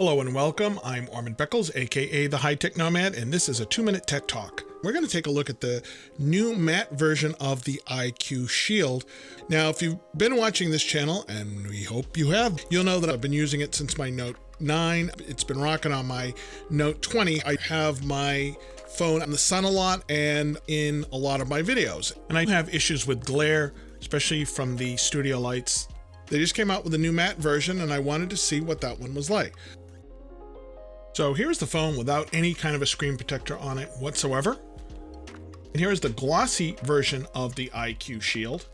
Hello and welcome. I'm Orman Beckles, aka the High Tech Nomad, and this is a 2-minute tech talk. We're going to take a look at the new matte version of the IQ Shield. Now, if you've been watching this channel, and we hope you have, you'll know that I've been using it since my Note 9. It's been rocking on my Note 20. I have my phone in the sun a lot and in a lot of my videos. And I have issues with glare, especially from the studio lights. They just came out with a new matte version, and I wanted to see what that one was like. So here's the phone without any kind of a screen protector on it whatsoever. And here's the glossy version of the IQ Shield.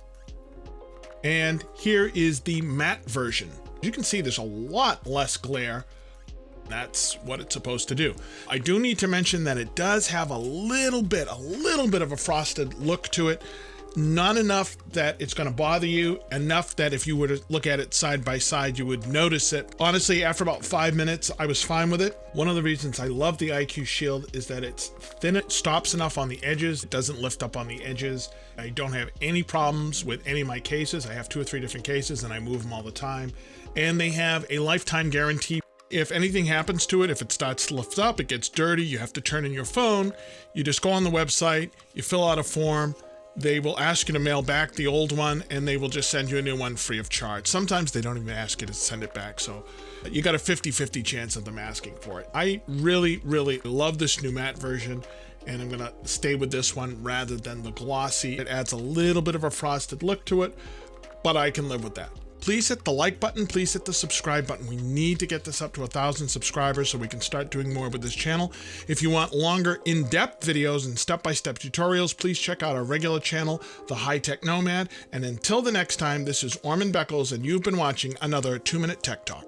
And here is the matte version. You can see there's a lot less glare. That's what it's supposed to do. I do need to mention that it does have a little bit of a frosted look to it. Not enough that it's going to bother you, enough that if you were to look at it side by side, you would notice it. Honestly, after about 5 minutes, I was fine with it. One of the reasons I love the IQ Shield is that it's thin, it stops enough on the edges, it doesn't lift up on the edges. I don't have any problems with any of my cases. I have 2 or 3 different cases and I move them all the time. And they have a lifetime guarantee. If anything happens to it, if it starts to lift up, it gets dirty, you have to turn in your phone, you just go on the website, you fill out a form, they will ask you to mail back the old one, and they will just send you a new one free of charge. Sometimes they don't even ask you to send it back, so you got a 50-50 chance of them asking for it. I really love this new matte version, and I'm gonna stay with this one rather than the glossy. It adds a little bit of a frosted look to it, but I can live with that. Please hit the like button, please hit the subscribe button. We need to get this up to 1,000 subscribers so we can start doing more with this channel. If you want longer in-depth videos and step-by-step tutorials, please check out our regular channel, The High Tech Nomad. And until the next time, this is Orman Beckles, and you've been watching another 2-Minute Tech Talk.